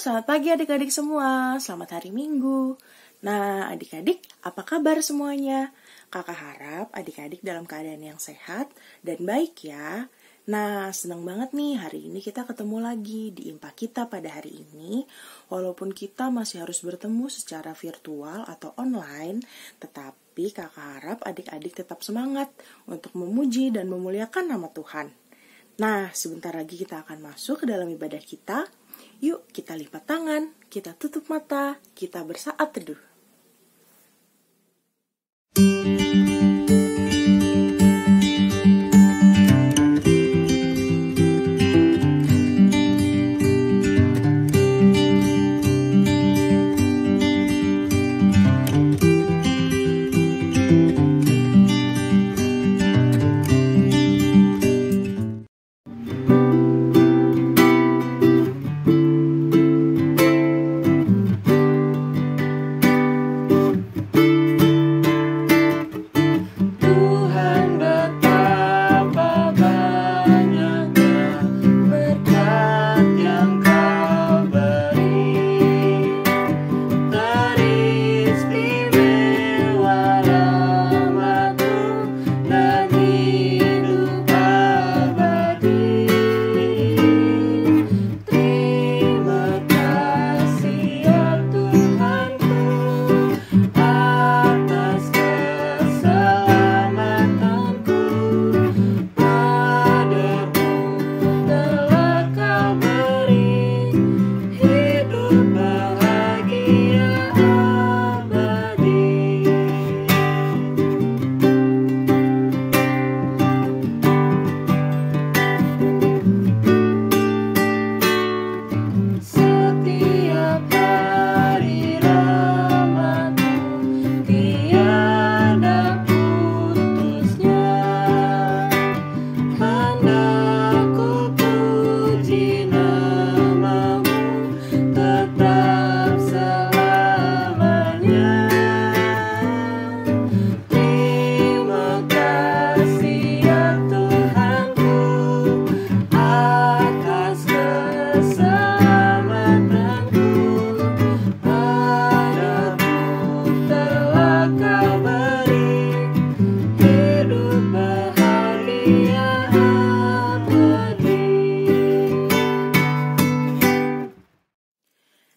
selamat pagi adik-adik semua. Selamat hari Minggu. Nah, adik-adik, apa kabar semuanya? Kakak harap adik-adik dalam keadaan yang sehat dan baik ya. Nah, senang banget nih hari ini kita ketemu lagi di IMPA kita pada hari ini. Walaupun kita masih harus bertemu secara virtual atau online, tetapi kakak harap adik-adik tetap semangat untuk memuji dan memuliakan nama Tuhan. Nah, sebentar lagi kita akan masuk ke dalam ibadah kita. Yuk kita lipat tangan, kita tutup mata, kita bersaat teduh.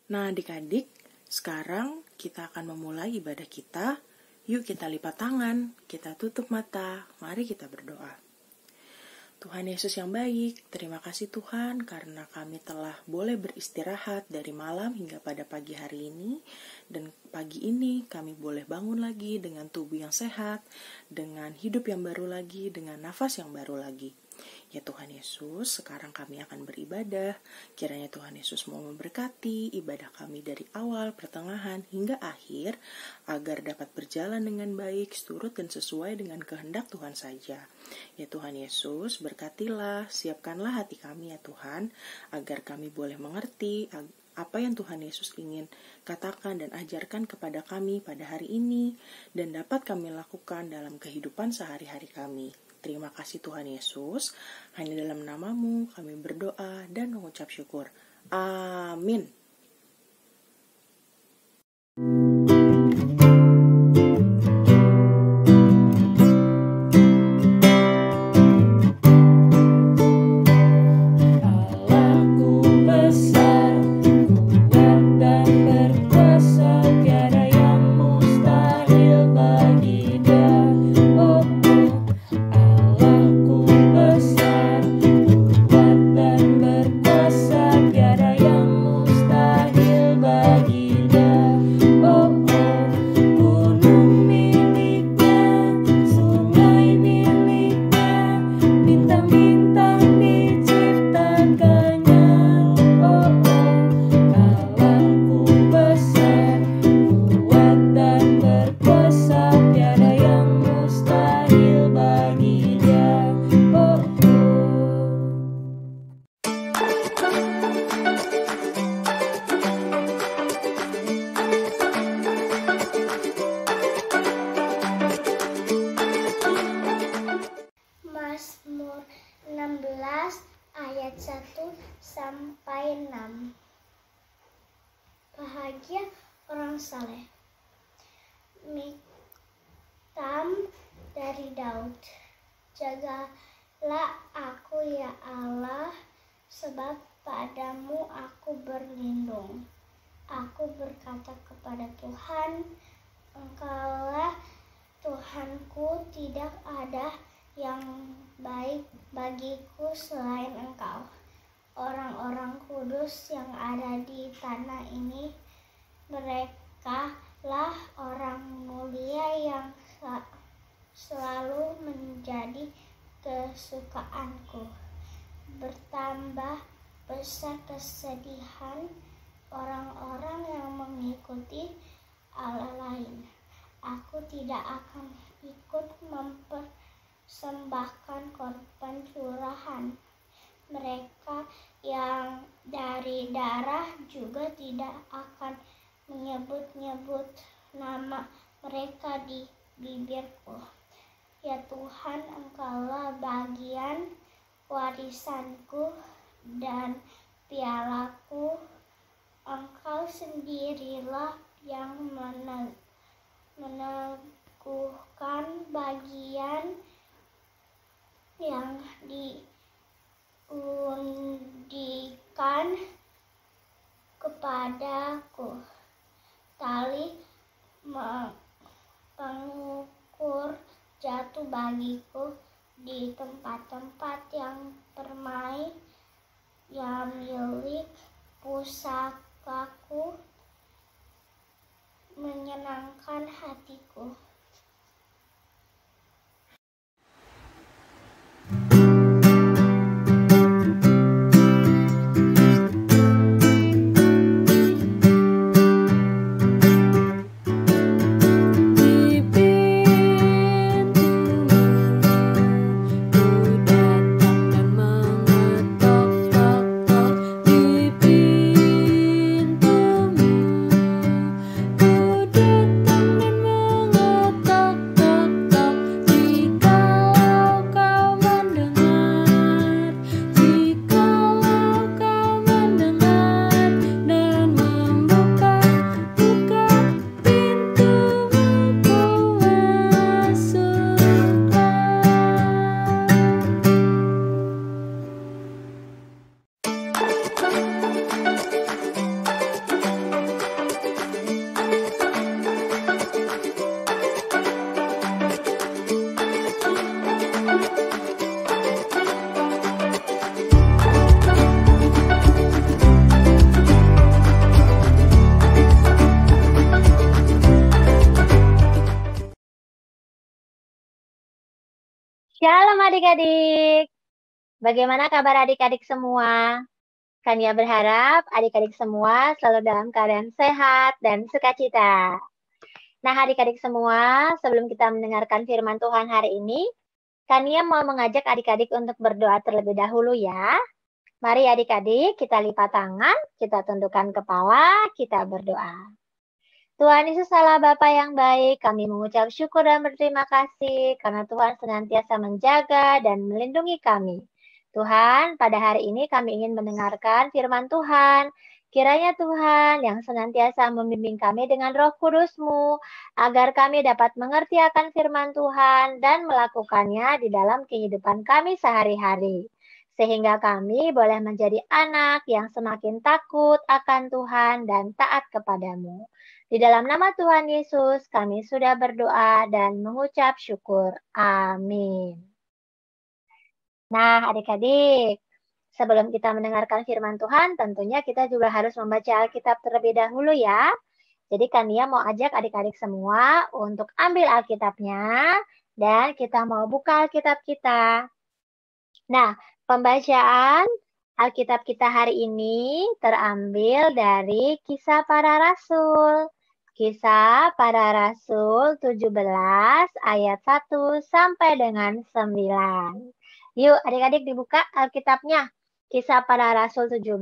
Nah adik-adik, sekarang kita akan memulai ibadah kita. Yuk kita lipat tangan, kita tutup mata, mari kita berdoa. Tuhan Yesus yang baik, terima kasih Tuhan karena kami telah boleh beristirahat dari malam hingga pada pagi hari ini. Dan pagi ini kami boleh bangun lagi dengan tubuh yang sehat, dengan hidup yang baru lagi, dengan nafas yang baru lagi. Ya Tuhan Yesus, sekarang kami akan beribadah. Kiranya Tuhan Yesus mau memberkati ibadah kami dari awal, pertengahan, hingga akhir, agar dapat berjalan dengan baik, seturut dan sesuai dengan kehendak Tuhan saja. Ya Tuhan Yesus, berkatilah, siapkanlah hati kami ya Tuhan, agar kami boleh mengerti apa yang Tuhan Yesus ingin katakan dan ajarkan kepada kami pada hari ini, dan dapat kami lakukan dalam kehidupan sehari-hari kami. Terima kasih Tuhan Yesus, hanya dalam nama-Mu kami berdoa dan mengucap syukur. Amin. ayat 1 sampai 6. bahagia orang saleh. Miktam dari Daud. Jagalah aku ya Allah, sebab padamu aku berlindung. Aku berkata kepada Tuhan, Engkaulah Tuhanku, tidak ada yang baik bagiku selain Engkau. Orang-orang kudus yang ada di tanah ini, merekalah orang mulia yang selalu menjadi kesukaanku. Bertambah besar kesedihan orang-orang yang mengikuti Allah lain. Aku tidak akan ikut mempersembahkan korban curahan. Mereka yang dari darah juga tidak akan menyebut-nyebut nama mereka di bibirku. Ya Tuhan, Engkaulah bagian warisanku dan pialaku. Engkau sendirilah yang meneguhkan bagian yang diundikan kepadaku. Tali pengukur jatuh bagiku di tempat-tempat yang permai, yang milik pusakaku menyenangkan hatiku. Shalom adik-adik. Bagaimana kabar adik-adik semua? Kania berharap adik-adik semua selalu dalam keadaan sehat dan sukacita. Nah adik-adik semua, sebelum kita mendengarkan firman Tuhan hari ini, Kania mau mengajak adik-adik untuk berdoa terlebih dahulu ya. Mari adik-adik kita lipat tangan, kita tundukkan kepala, kita berdoa. Tuhan Yesus Allah Bapa yang baik, kami mengucap syukur dan berterima kasih karena Tuhan senantiasa menjaga dan melindungi kami. Tuhan, pada hari ini kami ingin mendengarkan firman Tuhan. Kiranya Tuhan yang senantiasa membimbing kami dengan Roh Kudus-Mu, agar kami dapat mengerti akan firman Tuhan dan melakukannya di dalam kehidupan kami sehari-hari. Sehingga kami boleh menjadi anak yang semakin takut akan Tuhan dan taat kepadamu. Di dalam nama Tuhan Yesus, kami sudah berdoa dan mengucap syukur. Amin. Nah, adik-adik, sebelum kita mendengarkan firman Tuhan, tentunya kita juga harus membaca Alkitab terlebih dahulu ya. Jadi Kania mau ajak adik-adik semua untuk ambil Alkitabnya, dan kita mau buka Alkitab kita. Nah, pembacaan Alkitab kita hari ini terambil dari Kisah Para Rasul. Kisah Para Rasul 17 ayat 1 sampai dengan 9. Yuk adik-adik dibuka Alkitabnya. Kisah Para Rasul 17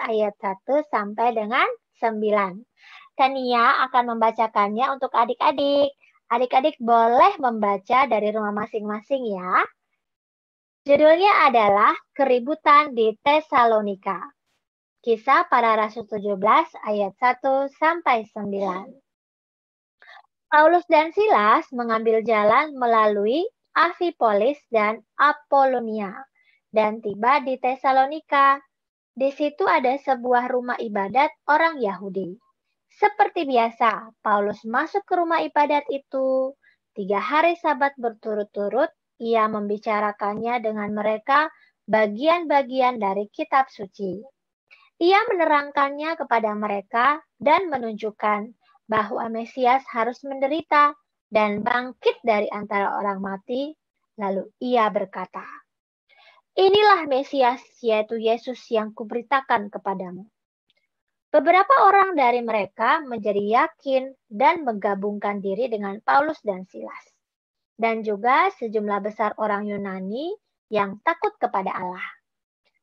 ayat 1 sampai dengan 9. Kania akan membacakannya untuk adik-adik. Adik-adik boleh membaca dari rumah masing-masing ya. Judulnya adalah Keributan di Tesalonika. Kisah Para Rasul 17 ayat 1 sampai 9. Paulus dan Silas mengambil jalan melalui Amfipolis dan Apolonia dan tiba di Tesalonika. Di situ ada sebuah rumah ibadat orang Yahudi. Seperti biasa, Paulus masuk ke rumah ibadat itu. 3 hari Sabat berturut-turut, ia membicarakannya dengan mereka bagian-bagian dari kitab suci. Ia menerangkannya kepada mereka dan menunjukkan bahwa Mesias harus menderita dan bangkit dari antara orang mati. Lalu ia berkata, "Inilah Mesias, yaitu Yesus yang kuberitakan kepadamu." Beberapa orang dari mereka menjadi yakin dan menggabungkan diri dengan Paulus dan Silas. Dan juga sejumlah besar orang Yunani yang takut kepada Allah.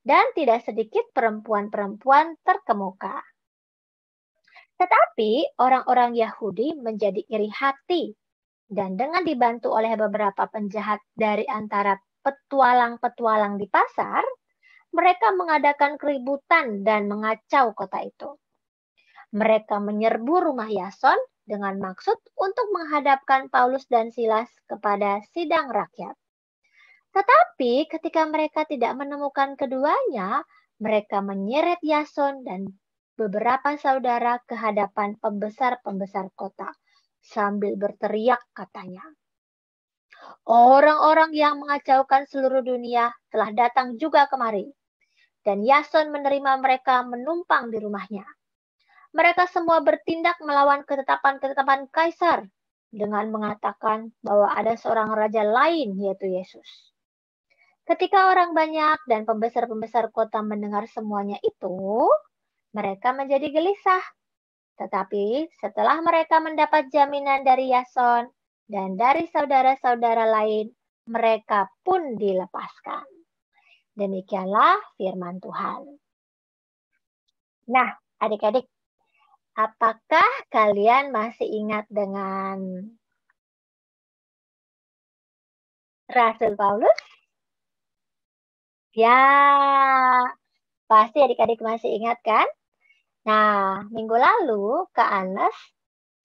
Dan tidak sedikit perempuan-perempuan terkemuka. Tetapi orang-orang Yahudi menjadi iri hati dan dengan dibantu oleh beberapa penjahat dari antara petualang-petualang di pasar, mereka mengadakan keributan dan mengacau kota itu. Mereka menyerbu rumah Yason dengan maksud untuk menghadapkan Paulus dan Silas kepada sidang rakyat. Tetapi ketika mereka tidak menemukan keduanya, mereka menyeret Yason dan beberapa saudara ke hadapan pembesar-pembesar kota sambil berteriak katanya, "Orang-orang yang mengacaukan seluruh dunia telah datang juga kemari." Dan Yason menerima mereka menumpang di rumahnya. Mereka semua bertindak melawan ketetapan-ketetapan Kaisar dengan mengatakan bahwa ada seorang raja lain yaitu Yesus. Ketika orang banyak dan pembesar-pembesar kota mendengar semuanya itu, mereka menjadi gelisah. Tetapi setelah mereka mendapat jaminan dari Yason dan dari saudara-saudara lain, mereka pun dilepaskan. Demikianlah firman Tuhan. Nah, adik-adik, apakah kalian masih ingat dengan Rasul Paulus? Ya, pasti adik-adik masih ingat kan? Nah, minggu lalu Kak Anes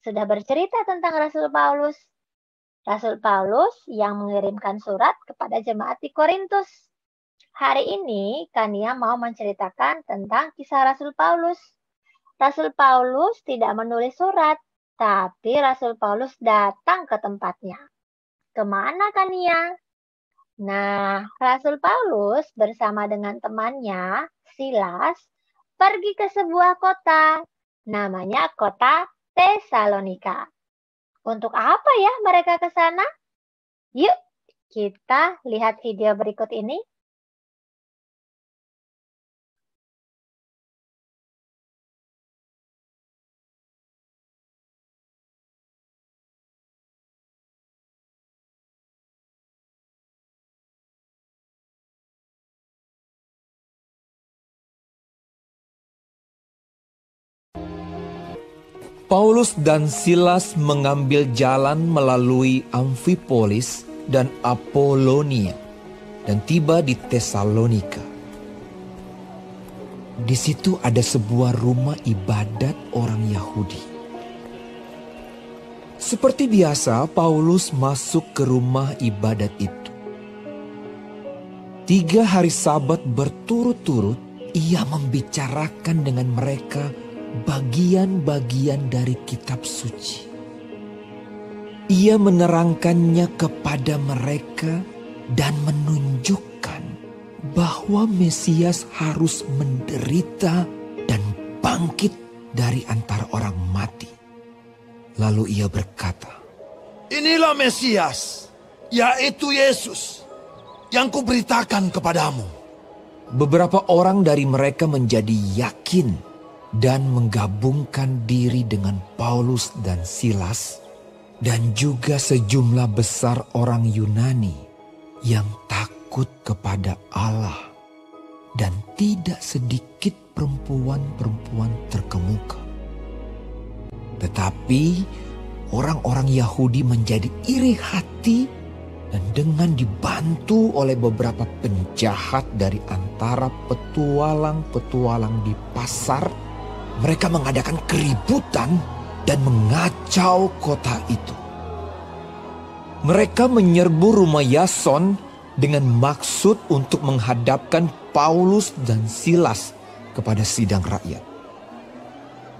sudah bercerita tentang Rasul Paulus. Rasul Paulus yang mengirimkan surat kepada jemaat di Korintus. Hari ini Kania mau menceritakan tentang kisah Rasul Paulus. Rasul Paulus tidak menulis surat, tapi Rasul Paulus datang ke tempatnya. Kemana Kania? Nah, Rasul Paulus bersama dengan temannya, Silas, pergi ke sebuah kota, namanya kota Tesalonika. Untuk apa ya mereka ke sana? Yuk, kita lihat video berikut ini. Paulus dan Silas mengambil jalan melalui Amfipolis dan Apolonia dan tiba di Tesalonika. Di situ ada sebuah rumah ibadat orang Yahudi. Seperti biasa, Paulus masuk ke rumah ibadat itu. 3 hari Sabat berturut-turut, ia membicarakan dengan mereka bagian-bagian dari kitab suci. Ia menerangkannya kepada mereka dan menunjukkan bahwa Mesias harus menderita dan bangkit dari antara orang mati. Lalu ia berkata, "Inilah Mesias, yaitu Yesus, yang kuberitakan kepadamu." Beberapa orang dari mereka menjadi yakin dan menggabungkan diri dengan Paulus dan Silas dan juga sejumlah besar orang Yunani yang takut kepada Allah dan tidak sedikit perempuan-perempuan terkemuka. Tetapi orang-orang Yahudi menjadi iri hati Dan dengan dibantu oleh beberapa penjahat dari antara petualang-petualang di pasar, mereka mengadakan keributan dan mengacau kota itu. Mereka menyerbu rumah Yason dengan maksud untuk menghadapkan Paulus dan Silas kepada sidang rakyat.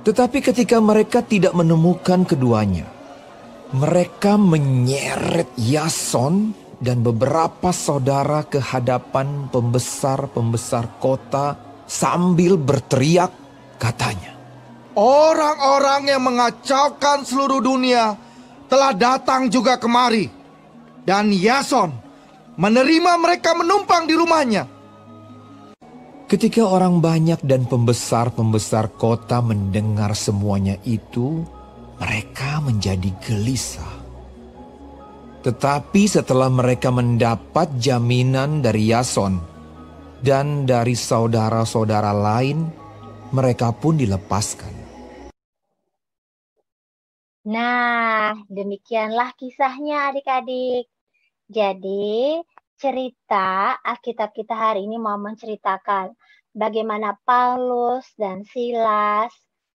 Tetapi ketika mereka tidak menemukan keduanya, mereka menyeret Yason dan beberapa saudara ke hadapan pembesar-pembesar kota sambil berteriak, katanya, Orang-orang yang mengacaukan seluruh dunia telah datang juga kemari. Dan Yason menerima mereka menumpang di rumahnya. Ketika orang banyak dan pembesar-pembesar kota mendengar semuanya itu, mereka menjadi gelisah. Tetapi setelah mereka mendapat jaminan dari Yason dan dari saudara-saudara lain, mereka pun dilepaskan. Nah, demikianlah kisahnya adik-adik. Jadi, cerita Alkitab kita hari ini mau menceritakan bagaimana Paulus dan Silas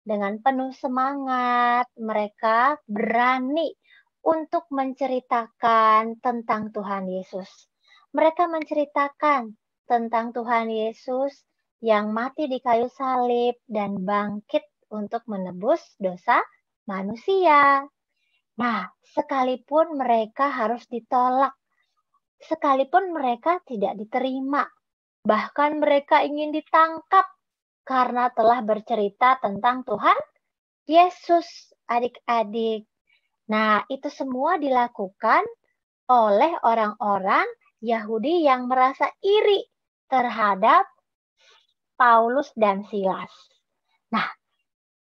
dengan penuh semangat mereka berani untuk menceritakan tentang Tuhan Yesus. Mereka menceritakan tentang Tuhan Yesus yang mati di kayu salib dan bangkit untuk menebus dosa manusia. Nah, sekalipun mereka harus ditolak, sekalipun mereka tidak diterima, bahkan mereka ingin ditangkap karena telah bercerita tentang Tuhan Yesus, adik-adik. Nah, itu semua dilakukan oleh orang-orang Yahudi yang merasa iri terhadap Paulus dan Silas. Nah,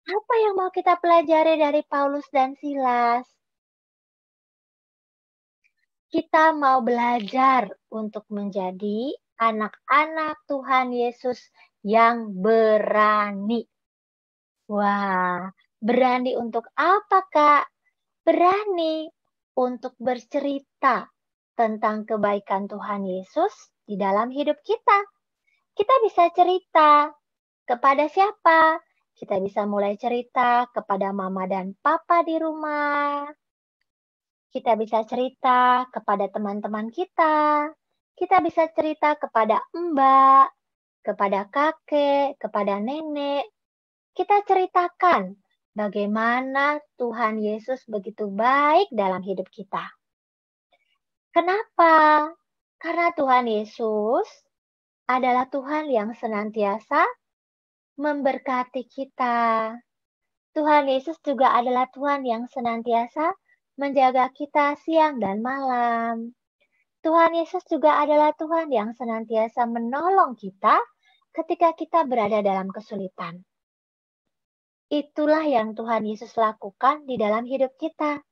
apa yang mau kita pelajari dari Paulus dan Silas? Kita mau belajar untuk menjadi anak-anak Tuhan Yesus yang berani. Wah, berani untuk apa, Kak? Berani untuk bercerita tentang kebaikan Tuhan Yesus di dalam hidup kita. Kita bisa cerita kepada siapa? Kita bisa mulai cerita kepada mama dan papa di rumah. Kita bisa cerita kepada teman-teman kita. Kita bisa cerita kepada mbak, kepada kakek, kepada nenek. Kita ceritakan bagaimana Tuhan Yesus begitu baik dalam hidup kita. Kenapa? Karena Tuhan Yesus adalah Tuhan yang senantiasa memberkati kita. Tuhan Yesus juga adalah Tuhan yang senantiasa menjaga kita siang dan malam. Tuhan Yesus juga adalah Tuhan yang senantiasa menolong kita ketika kita berada dalam kesulitan. Itulah yang Tuhan Yesus lakukan di dalam hidup kita.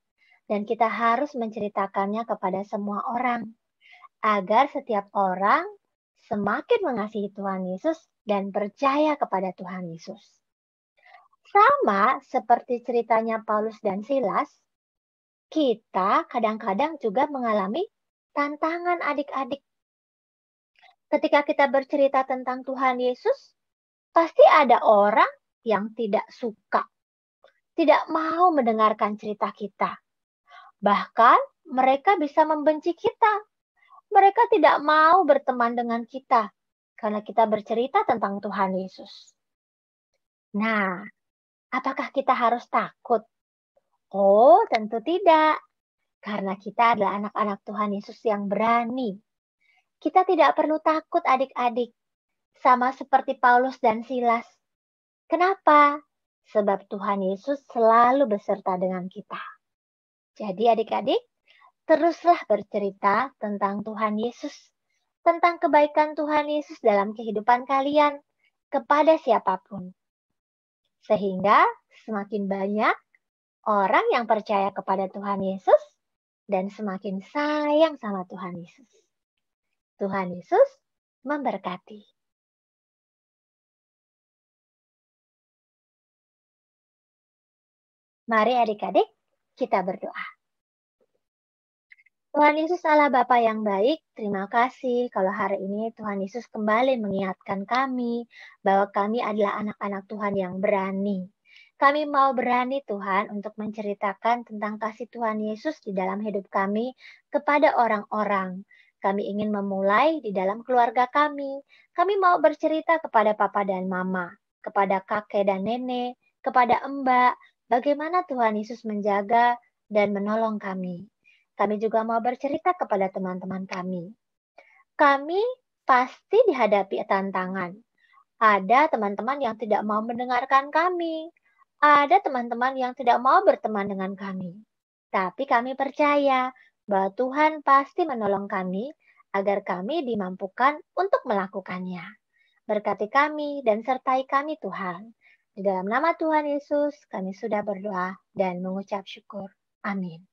Dan kita harus menceritakannya kepada semua orang. Agar setiap orang semakin mengasihi Tuhan Yesus dan percaya kepada Tuhan Yesus. Sama seperti ceritanya Paulus dan Silas, kita kadang-kadang juga mengalami tantangan adik-adik. Ketika kita bercerita tentang Tuhan Yesus, pasti ada orang yang tidak suka, tidak mau mendengarkan cerita kita. Bahkan mereka bisa membenci kita. Mereka tidak mau berteman dengan kita karena kita bercerita tentang Tuhan Yesus. Nah, apakah kita harus takut? Oh, tentu tidak. Karena kita adalah anak-anak Tuhan Yesus yang berani. Kita tidak perlu takut adik-adik. Sama seperti Paulus dan Silas. Kenapa? Sebab Tuhan Yesus selalu beserta dengan kita. Jadi adik-adik, teruslah bercerita tentang Tuhan Yesus. Tentang kebaikan Tuhan Yesus dalam kehidupan kalian. Kepada siapapun. Sehingga semakin banyak orang yang percaya kepada Tuhan Yesus dan semakin sayang sama Tuhan Yesus. Tuhan Yesus memberkati. Mari adik-adik kita berdoa. Tuhan Yesus adalah Bapa yang baik. Terima kasih kalau hari ini Tuhan Yesus kembali mengingatkan kami bahwa kami adalah anak-anak Tuhan yang berani. Kami mau berani Tuhan untuk menceritakan tentang kasih Tuhan Yesus di dalam hidup kami kepada orang-orang. Kami ingin memulai di dalam keluarga kami. Kami mau bercerita kepada papa dan mama, kepada kakek dan nenek, kepada mbak, bagaimana Tuhan Yesus menjaga dan menolong kami. Kami juga mau bercerita kepada teman-teman kami. Kami pasti dihadapi tantangan. Ada teman-teman yang tidak mau mendengarkan kami. Ada teman-teman yang tidak mau berteman dengan kami. Tapi kami percaya bahwa Tuhan pasti menolong kami agar kami dimampukan untuk melakukannya. Berkati kami dan sertai kami Tuhan. Di dalam nama Tuhan Yesus kami sudah berdoa dan mengucap syukur. Amin.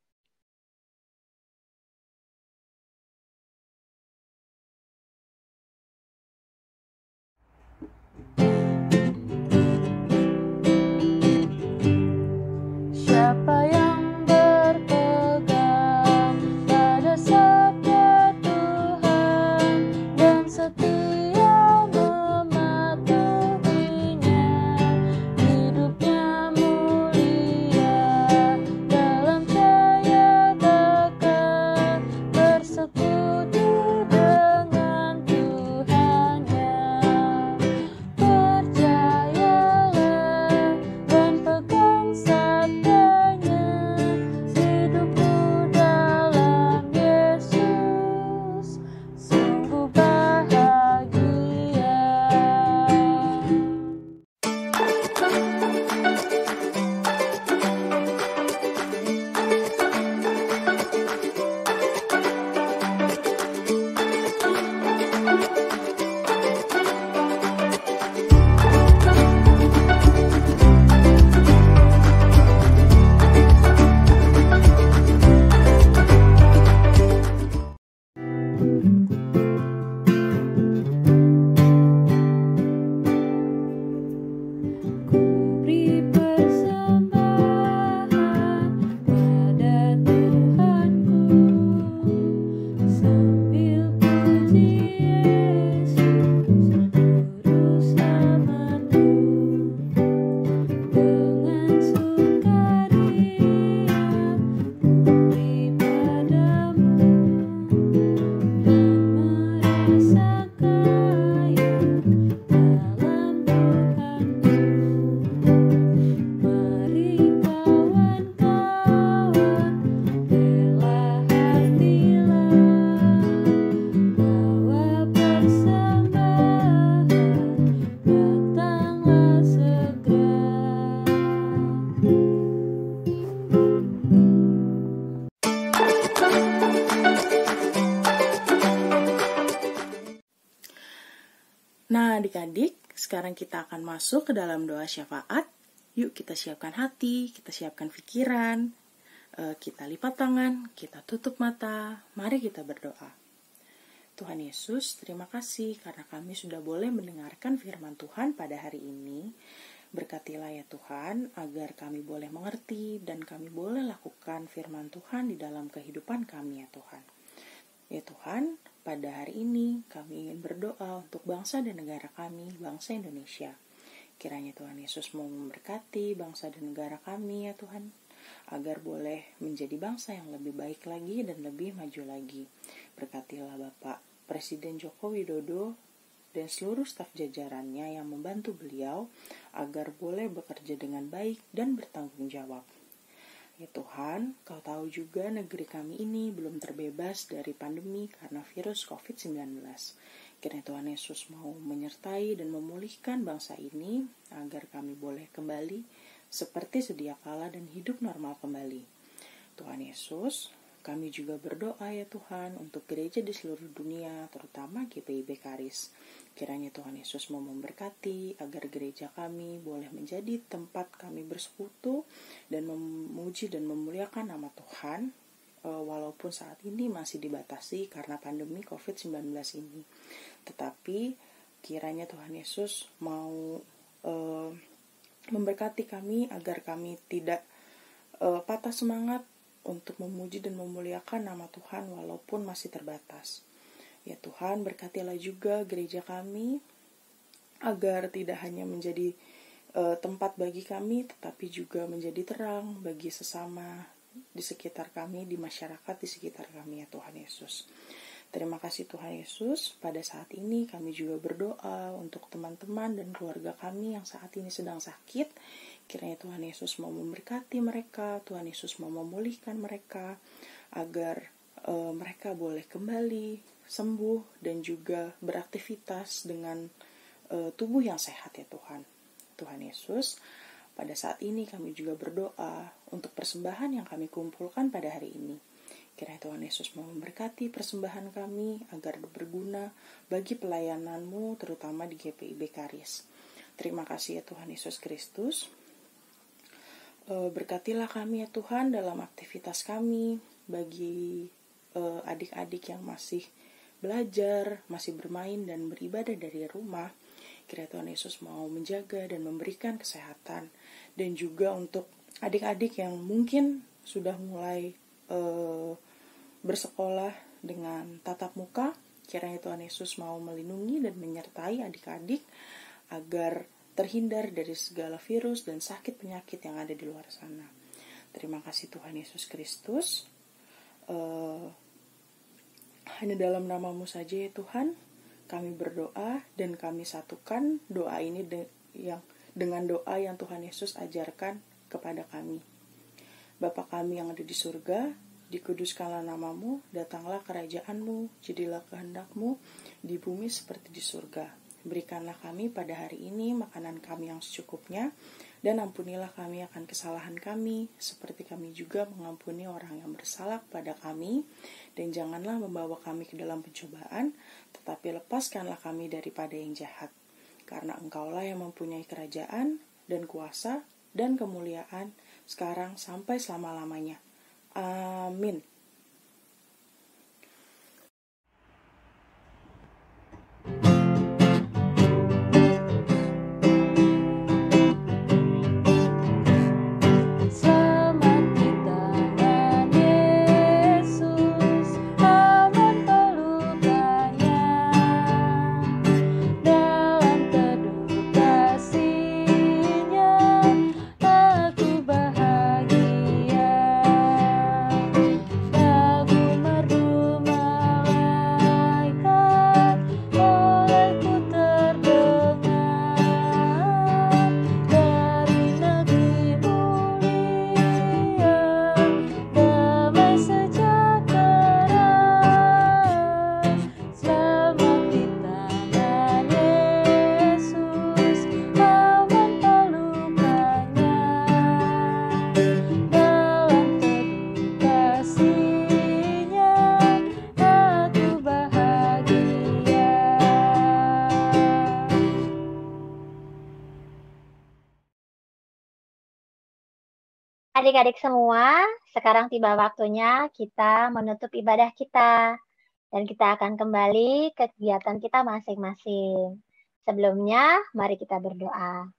Siapa yang berpegang pada sabda Tuhan dan setia mematuhinya, hidupnya mulia dalam cahaya kekal, bersekutu dengan Tuhannya. Percayalah dan pegang sabdanya, hidupku dalam Yesus sungguh bahagia. Beri persembahan pada Tuhanku sambil puji Yesus juru selamatku, dengan sukaria beri padamu dan merasa kaya dalam Tuhanku. Mari kawan-kawan, bela hatilah, bawa persembahan, datanglah segera. Nah, adik-adik, sekarang kita akan masuk ke dalam doa syafaat. Yuk kita siapkan hati, kita siapkan pikiran, kita lipat tangan, kita tutup mata, mari kita berdoa. Tuhan Yesus, terima kasih karena kami sudah boleh mendengarkan firman Tuhan pada hari ini. Berkatilah ya Tuhan, agar kami boleh mengerti dan kami boleh lakukan firman Tuhan di dalam kehidupan kami ya Tuhan. Ya Tuhan, pada hari ini kami ingin berdoa untuk bangsa dan negara kami, bangsa Indonesia. Kiranya Tuhan Yesus mau memberkati bangsa dan negara kami ya Tuhan, agar boleh menjadi bangsa yang lebih baik lagi dan lebih maju lagi. Berkatilah Bapak Presiden Joko Widodo dan seluruh staf jajarannya yang membantu beliau agar boleh bekerja dengan baik dan bertanggung jawab. Ya Tuhan, Kau tahu juga negeri kami ini belum terbebas dari pandemi karena virus COVID-19. Kiranya Tuhan Yesus mau menyertai dan memulihkan bangsa ini agar kami boleh kembali seperti sedia kala dan hidup normal kembali. Tuhan Yesus, kami juga berdoa ya Tuhan untuk gereja di seluruh dunia, terutama GPIB Karis. Kiranya Tuhan Yesus mau memberkati agar gereja kami boleh menjadi tempat kami bersekutu dan memuji dan memuliakan nama Tuhan, walaupun saat ini masih dibatasi karena pandemi COVID-19 ini. Tetapi kiranya Tuhan Yesus mau memberkati kami agar kami tidak patah semangat untuk memuji dan memuliakan nama Tuhan walaupun masih terbatas. Ya Tuhan, berkatilah juga gereja kami agar tidak hanya menjadi tempat bagi kami, tetapi juga menjadi terang bagi sesama di sekitar kami, di masyarakat di sekitar kami, ya Tuhan Yesus. Terima kasih Tuhan Yesus. Pada saat ini kami juga berdoa untuk teman-teman dan keluarga kami yang saat ini sedang sakit. Kiranya Tuhan Yesus mau memberkati mereka, Tuhan Yesus mau memulihkan mereka, agar mereka boleh kembali sembuh dan juga beraktivitas dengan tubuh yang sehat, ya Tuhan. Tuhan Yesus, pada saat ini kami juga berdoa untuk persembahan yang kami kumpulkan pada hari ini. Kiranya Tuhan Yesus mau memberkati persembahan kami agar berguna bagi pelayanan-Mu, terutama di GPIB Karis. Terima kasih ya Tuhan Yesus Kristus. Berkatilah kami ya Tuhan dalam aktivitas kami, bagi adik-adik yang masih belajar, masih bermain dan beribadah dari rumah. Kiranya Tuhan Yesus mau menjaga dan memberikan kesehatan. Dan juga untuk adik-adik yang mungkin sudah mulai bersekolah dengan tatap muka, kiranya Tuhan Yesus mau melindungi dan menyertai adik-adik agar terhindar dari segala virus dan sakit penyakit yang ada di luar sana. Terima kasih Tuhan Yesus Kristus. Hanya dalam nama-Mu saja ya Tuhan, kami berdoa dan kami satukan doa ini dengan doa yang Tuhan Yesus ajarkan kepada kami. Bapa kami yang ada di surga, dikuduskanlah nama-Mu, datanglah kerajaan-Mu, jadilah kehendak-Mu di bumi seperti di surga. Berikanlah kami pada hari ini makanan kami yang secukupnya, dan ampunilah kami akan kesalahan kami, seperti kami juga mengampuni orang yang bersalah pada kami. Dan janganlah membawa kami ke dalam pencobaan, tetapi lepaskanlah kami daripada yang jahat. Karena Engkaulah yang mempunyai kerajaan, dan kuasa, dan kemuliaan, sekarang sampai selama-lamanya. Amin. Selamat di tangan Yesus, aman pelukanya. Dalam teduh kasih-Nya, aku bahagia. Lagu merdu malaikat olehku terdengar, dari negeri mulia damai sejahtera. Selamat di tangan Yesus, aman pelukanya. Dalam teduh kasih-Nya, aku bahagia. Adik-adik semua, sekarang tiba waktunya kita menutup ibadah kita. Dan kita akan kembali ke kegiatan kita masing-masing. Sebelumnya, mari kita berdoa.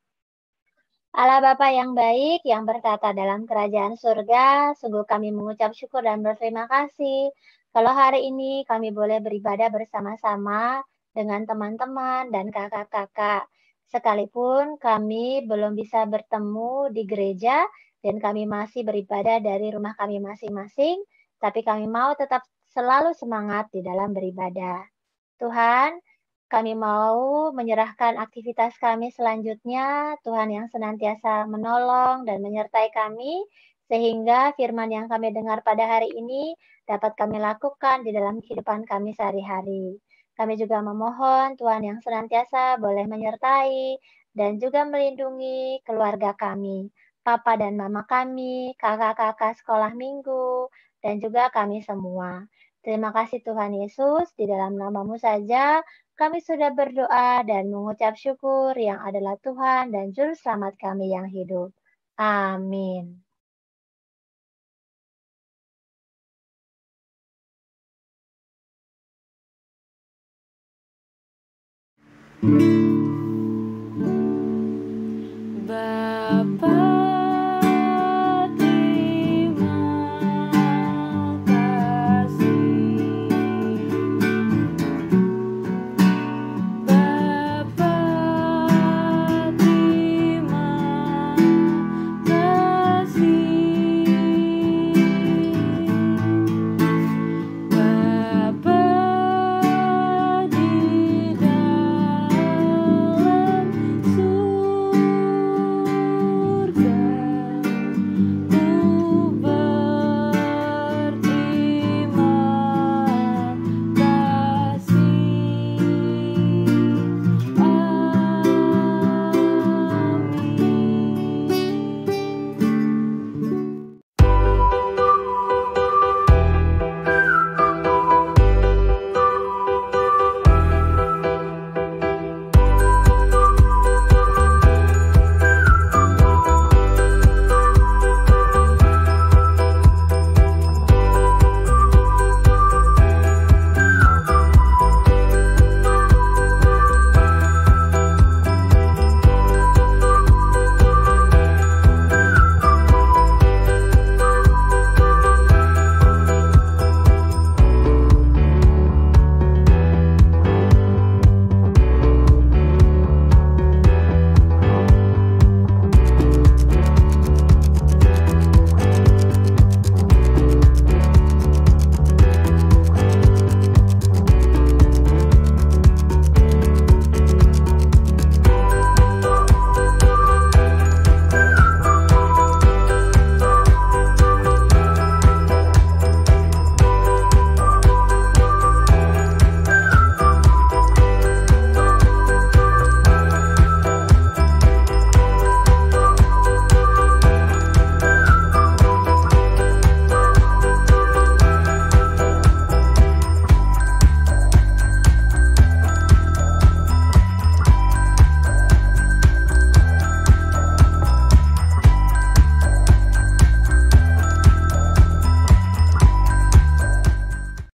Allah Bapa yang baik, yang bertata dalam kerajaan surga, sungguh kami mengucap syukur dan berterima kasih kalau hari ini kami boleh beribadah bersama-sama dengan teman-teman dan kakak-kakak. Sekalipun kami belum bisa bertemu di gereja dan kami masih beribadah dari rumah kami masing-masing, tapi kami mau tetap selalu semangat di dalam beribadah. Tuhan, kami mau menyerahkan aktivitas kami selanjutnya, Tuhan yang senantiasa menolong dan menyertai kami, sehingga firman yang kami dengar pada hari ini dapat kami lakukan di dalam kehidupan kami sehari-hari. Kami juga memohon Tuhan yang senantiasa boleh menyertai dan juga melindungi keluarga kami, papa dan mama kami, kakak-kakak sekolah minggu, dan juga kami semua. Terima kasih Tuhan Yesus, di dalam nama-Mu saja kami sudah berdoa dan mengucap syukur yang adalah Tuhan dan Juru Selamat kami yang hidup. Amin. Bapa